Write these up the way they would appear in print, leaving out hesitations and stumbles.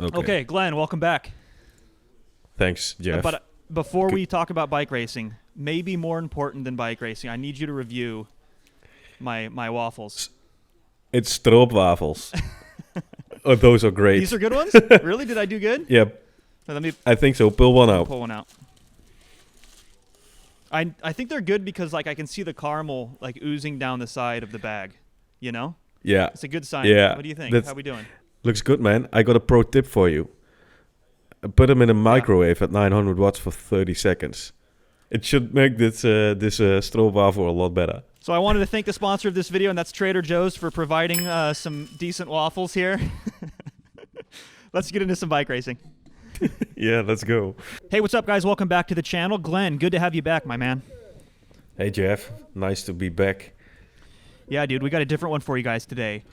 Okay, Glenn, welcome back. Thanks, Jeff. But before we talk about bike racing, maybe more important than bike racing, I need you to review my waffles. It's stroopwafels. Oh, those are great. These are good ones? Really? Did I do good? Yep. Let me I think so. Pull one out. pull one out. I think they're good because like I can see the caramel like oozing down the side of the bag. You know? Yeah. It's a good sign. Yeah. What do you think? That's- How we doing? Looks good, man. I got a pro tip for you. Put them in a microwave at 900 watts for 30 seconds. It should make this stroopwafel a lot better. So I wanted to thank the sponsor of this video, and that's Trader Joe's for providing some decent waffles here. Let's get into some bike racing. Yeah, let's go. Hey, what's up, guys? Welcome back to the channel. Glenn, good to have you back, my man. Hey, Jeff. Nice to be back. Yeah, dude, we got a different one for you guys today.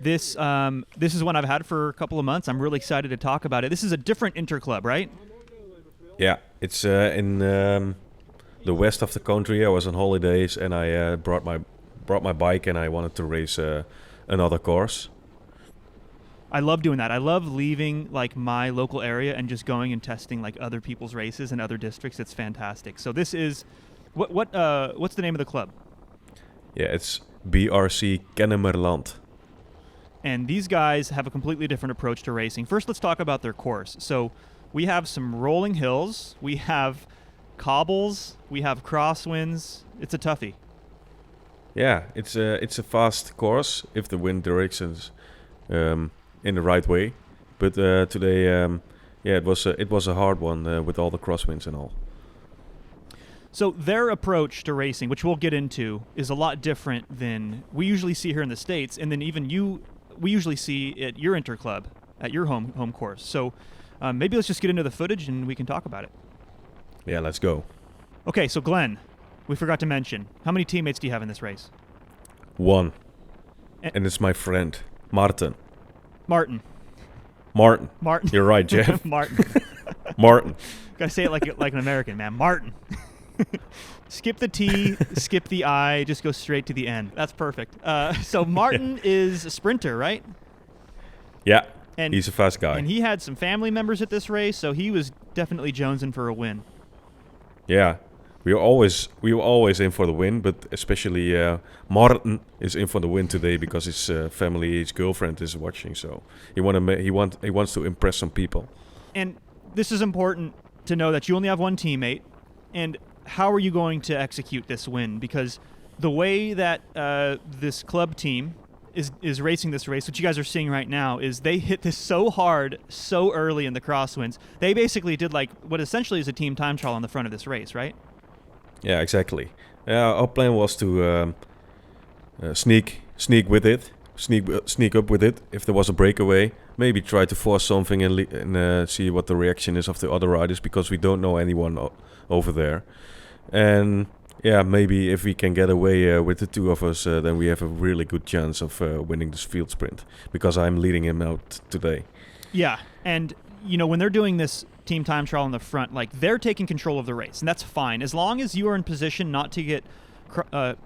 This is one I've had for a couple of months. I'm really excited to talk about it. This is a different interclub, right? Yeah, it's in the west of the country. I was on holidays and I brought my bike and I wanted to race another course. I love doing that. I love leaving like my local area and just going and testing like other people's races in other districts. It's fantastic. So this is what's the name of the club? Yeah, it's BRC Kennemerland. And these guys have a completely different approach to racing. First, let's talk about their course. So we have some rolling hills, we have cobbles, we have crosswinds. It's a toughie. Yeah, it's a fast course if the wind directions in the right way. But today, it was a hard one with all the crosswinds and all. So their approach to racing, which we'll get into, is a lot different than we usually see here in the States, and then even we usually see at your interclub, at your home course. So maybe let's just get into the footage and we can talk about it. Yeah, let's go. Okay, so Glenn, we forgot to mention, how many teammates do you have in this race? One. A- And it's my friend, Martin. Martin. You're right, Jeff. Martin. Martin. Gotta say it like an American, man. Martin. Skip the T, skip the I, just go straight to the N. That's perfect. So Martin is a sprinter, right? Yeah, And he's a fast guy. And he had some family members at this race, so he was definitely jonesing for a win. Yeah, we were always in for the win, but especially Martin is in for the win today because his family, his girlfriend is watching. So he wants to impress some people. And this is important to know that you only have one teammate. And how are you going to execute this win? Because the way that this club team is racing this race, which you guys are seeing right now, is they hit this so hard, so early in the crosswinds. They basically did like what essentially is a team time trial on the front of this race, right? Yeah, exactly. Our plan was to sneak with it, sneak up with it. If there was a breakaway, maybe try to force something and see what the reaction is of the other riders because we don't know anyone over there. And yeah, maybe if we can get away with the two of us, then we have a really good chance of winning this field sprint because I'm leading him out today. Yeah, and you know when they're doing this team time trial in the front, like they're taking control of the race, and that's fine as long as you are in position not to get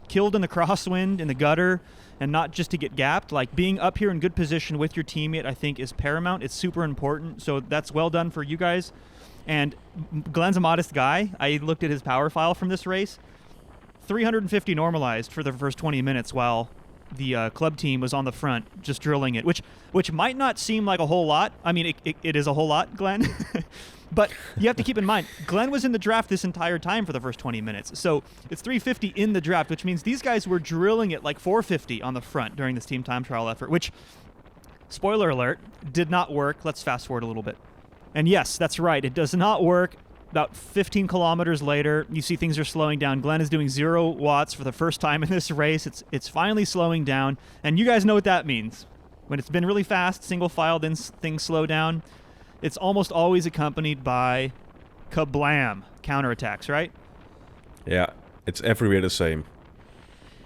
killed in the crosswind, in the gutter, and not just to get gapped. Like being up here in good position with your teammate, I think, is paramount. It's super important. So that's well done for you guys. And Glenn's a modest guy. I looked at his power file from this race. 350 normalized for the first 20 minutes while the club team was on the front just drilling it, which might not seem like a whole lot. I mean, it is a whole lot, Glenn. But you have to keep in mind, Glenn was in the draft this entire time for the first 20 minutes. So it's 350 in the draft, which means these guys were drilling it like 450 on the front during this team time trial effort, which, spoiler alert, did not work. Let's fast forward a little bit. And yes, that's right. It does not work. About 15 kilometers later, you see things are slowing down. Glenn is doing 0 watts for the first time in this race. It's finally slowing down. And you guys know what that means. When it's been really fast, single file, then things slow down, it's almost always accompanied by kablam, counterattacks, right? Yeah, it's everywhere the same.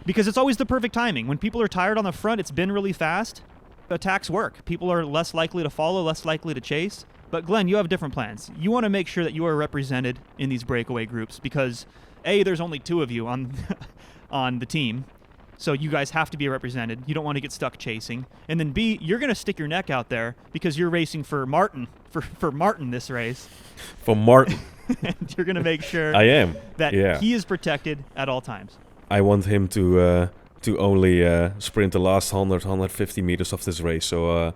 Because it's always the perfect timing. When people are tired on the front, it's been really fast, attacks work. People are less likely to follow, less likely to chase. But Glenn, you have different plans. You want to make sure that you are represented in these breakaway groups because A, there's only 2 of you on on the team, So you guys have to be represented. You don't want to get stuck chasing. And then B, you're going to stick your neck out there because you're racing for Martin, for Martin this race. For Martin. And you're going to make sure I am. that he is protected at all times. I want him to only sprint the last 150 meters of this race. So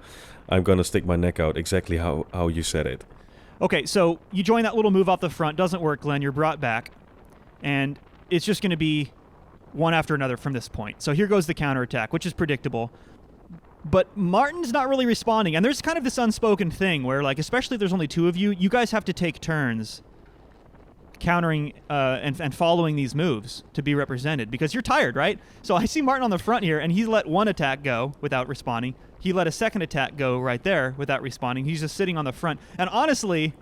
I'm going to stick my neck out exactly how you said it. Okay, so you join that little move off the front. Doesn't work, Glenn. You're brought back. And it's just going to be one after another from this point. So here goes the counterattack, which is predictable. But Martin's not really responding. And there's kind of this unspoken thing where, like, especially if there's only two of you, you guys have to take turns countering and following these moves to be represented because you're tired, right? So I see Martin on the front here, and he's let one attack go without responding. He let a second attack go right there without responding. He's just sitting on the front. And honestly,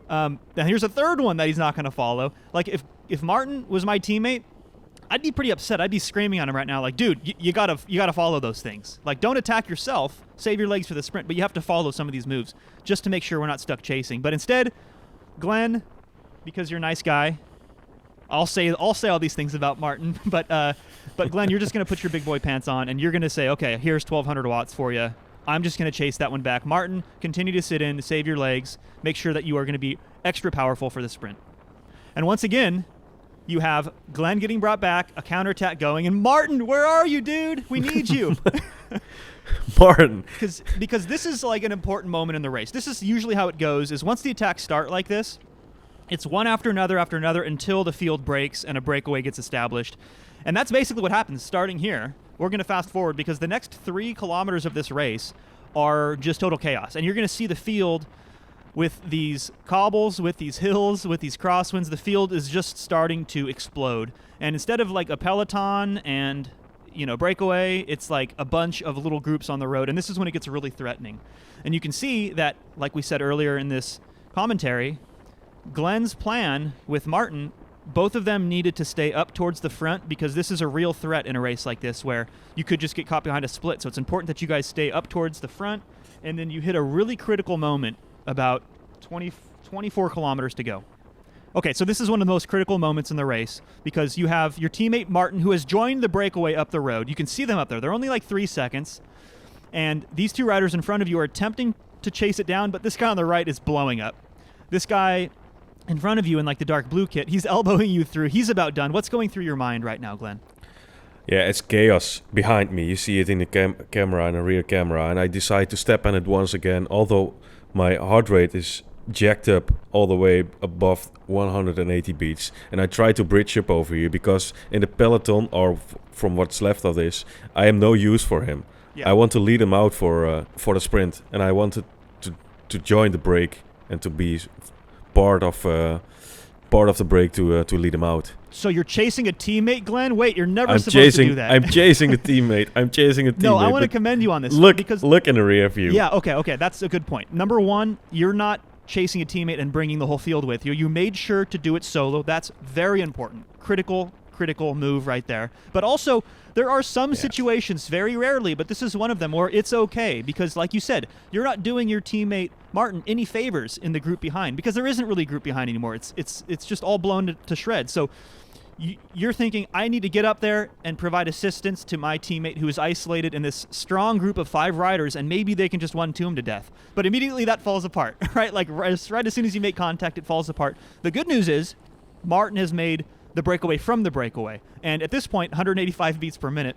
and here's a third one that he's not going to follow. Like, if Martin was my teammate, I'd be pretty upset. I'd be screaming on him right now, like, dude, you gotta follow those things. Like, don't attack yourself. Save your legs for the sprint, but you have to follow some of these moves just to make sure we're not stuck chasing. But instead, Glenn, because you're a nice guy, I'll say all these things about Martin, but Glenn, you're just gonna put your big boy pants on and you're gonna say, okay, here's 1,200 watts for you. I'm just gonna chase that one back. Martin, continue to sit in, save your legs, make sure that you are gonna be extra powerful for the sprint. And once again, you have Glenn getting brought back, a counterattack going, and Martin, where are you, dude? We need you. Martin. Because this is like an important moment in the race. This is usually how it goes, is once the attacks start like this, it's one after another until the field breaks and a breakaway gets established. And that's basically what happens starting here. We're going to fast forward because the next 3 kilometers of this race are just total chaos. And you're going to see the field with these cobbles, with these hills, with these crosswinds. The field is just starting to explode. And instead of like a peloton and, breakaway, it's like a bunch of little groups on the road. And this is when it gets really threatening. And you can see that, like we said earlier in this commentary, Glenn's plan with Martin, both of them needed to stay up towards the front because this is a real threat in a race like this where you could just get caught behind a split. So it's important that you guys stay up towards the front, and then you hit a really critical moment about 24 kilometers to go. Okay, so this is one of the most critical moments in the race because you have your teammate Martin who has joined the breakaway up the road. You can see them up there. They're only like 3 seconds. And these 2 riders in front of you are attempting to chase it down, but this guy on the right is blowing up. This guy in front of you in like the dark blue kit, he's elbowing you through. He's about done. What's going through your mind right now, Glenn? Yeah, it's chaos behind me. You see it in the camera, in the rear camera, and I decide to step on it once again, although my heart rate is jacked up all the way above 180 beats. And I try to bridge up over you because in the peloton, or from what's left of this, I am no use for him. Yeah. I want to lead him out for the sprint, and I wanted to join the break and to be part of the break to lead him out. So you're chasing a teammate, Glenn? Wait, you're never supposed to do that. I'm chasing a teammate. No, I want to commend you on this. Look in the rear view. Yeah, okay, that's a good point. Number one, you're not chasing a teammate and bringing the whole field with you. You made sure to do it solo. That's very important. Critical move right there. But also, there are some situations, very rarely, but this is one of them, where it's okay because, like you said, you're not doing your teammate Martin any favors in the group behind because there isn't really a group behind anymore. It's just all blown to shreds. So you're thinking, I need to get up there and provide assistance to my teammate who is isolated in this strong group of 5 riders, and maybe they can just 1-2 him to death. But immediately that falls apart, right? Like right as soon as you make contact, it falls apart. The good news is Martin has made the breakaway from the breakaway. And at this point, 185 beats per minute,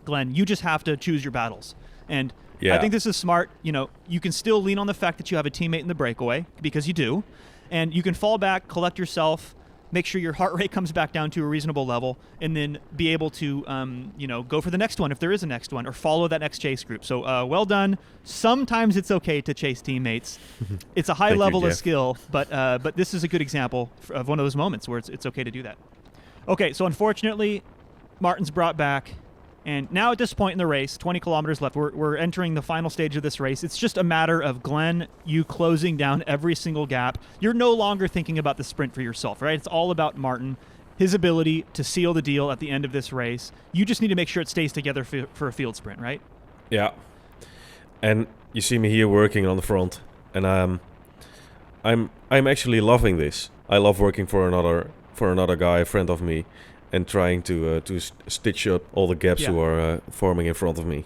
Glenn, you just have to choose your battles. And I think this is smart. You can still lean on the fact that you have a teammate in the breakaway, because you do. And you can fall back, collect yourself, make sure your heart rate comes back down to a reasonable level, and then be able to, go for the next one if there is a next one, or follow that next chase group. So well done. Sometimes it's okay to chase teammates. It's a high level of skill, but this is a good example of one of those moments where it's okay to do that. Okay, so unfortunately, Martin's brought back. And now at this point in the race, 20 kilometers left, we're entering the final stage of this race. It's just a matter of, Glenn, you closing down every single gap. You're no longer thinking about the sprint for yourself, right? It's all about Martin, his ability to seal the deal at the end of this race. You just need to make sure it stays together for a field sprint, right? Yeah. And you see me here working on the front, and I'm actually loving this. I love working for another guy, a friend of me, and trying to stitch up all the gaps Yeah. who are forming in front of me.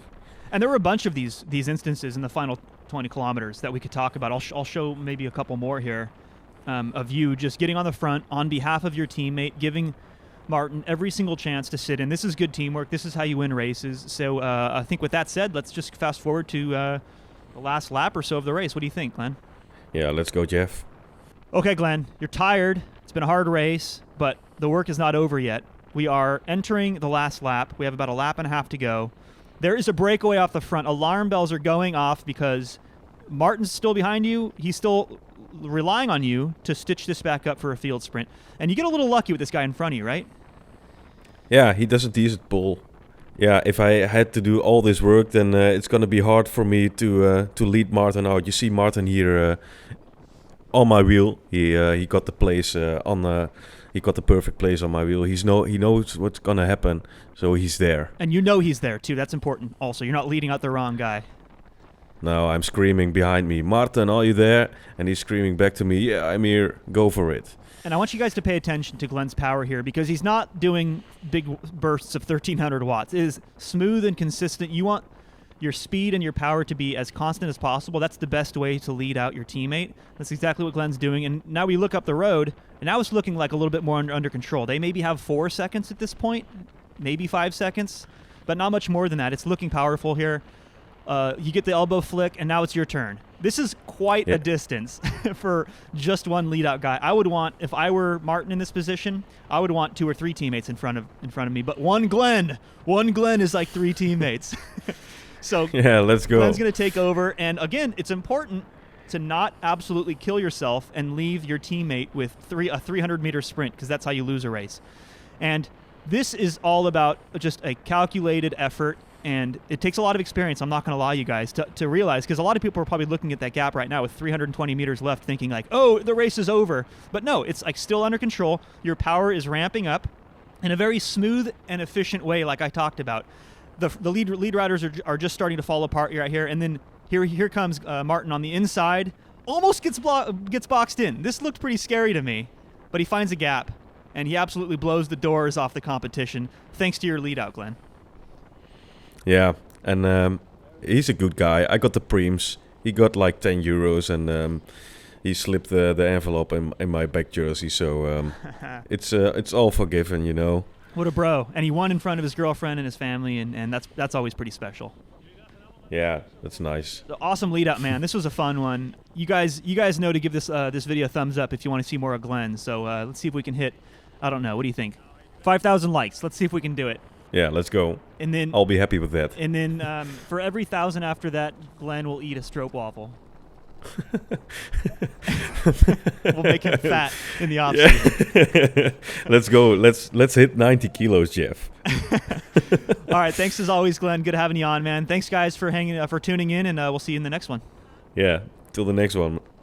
And there were a bunch of these instances in the final 20 kilometers that we could talk about. I'll show maybe a couple more here of you just getting on the front on behalf of your teammate, giving Martin every single chance to sit in. This is good teamwork. This is how you win races. So I think with that said, let's just fast forward to the last lap or so of the race. What do you think, Glenn? Yeah, let's go, Jeff. Okay, Glenn, you're tired. It's been a hard race, but the work is not over yet. We are entering the last lap. We have about a lap and a half to go. There is a breakaway off the front. Alarm bells are going off because Martin's still behind you. He's still relying on you to stitch this back up for a field sprint. And you get a little lucky with this guy in front of you, right? Yeah, he does a decent pull. Yeah, if I had to do all this work, then it's gonna be hard for me to lead Martin out. You see Martin here on my wheel. He got the place he got the perfect place on my wheel. He knows what's gonna happen, so he's there. And you know he's there too. That's important. Also, you're not leading out the wrong guy. No, I'm screaming behind me, Martin, are you there? And he's screaming back to me, yeah, I'm here. Go for it. And I want you guys to pay attention to Glenn's power here because he's not doing big bursts of 1,300 watts. It is smooth and consistent. You want your speed and your power to be as constant as possible. That's the best way to lead out your teammate. That's exactly what Glenn's doing. And now we look up the road, and now it's looking like a little bit more under control. They maybe have 4 seconds at this point, maybe 5 seconds, but not much more than that. It's looking powerful here. You get the elbow flick, and now it's your turn. This is quite a distance for just one lead-out guy. I would want, if I were Martin in this position, I would want 2 or 3 teammates in front of me. But one Glenn is like 3 teammates. So yeah, let's go. Glenn's going to take over, and again, it's important to not absolutely kill yourself and leave your teammate with a 300-meter sprint because that's how you lose a race. And this is all about just a calculated effort. And it takes a lot of experience, I'm not going to lie, you guys, to realize, because a lot of people are probably looking at that gap right now with 320 meters left thinking like, oh, the race is over. But no, it's like still under control. Your power is ramping up in a very smooth and efficient way like I talked about. The lead riders are just starting to fall apart right here. And then here comes Martin on the inside. Almost gets boxed in. This looked pretty scary to me, but he finds a gap, and he absolutely blows the doors off the competition thanks to your lead out, Glenn. Yeah, and he's a good guy. I got the preems. He got like 10 euros, and he slipped the envelope in my back jersey. So it's all forgiven, you know. What a bro! And he won in front of his girlfriend and his family, and that's always pretty special. Yeah, that's nice. Awesome lead up, man. This was a fun one. You guys know to give this video a thumbs up if you want to see more of Glenn. So let's see if we can hit. I don't know. What do you think? 5,000 likes. Let's see if we can do it. Yeah, let's go. And then I'll be happy with that. And then for every 1,000 after that, Glenn will eat a stroop waffle. We'll make him fat in the off season. Let's go. Let's hit 90 kilos, Jeff. All right. Thanks as always, Glenn. Good having you on, man. Thanks, guys, for tuning in, and we'll see you in the next one. Yeah. Till the next one.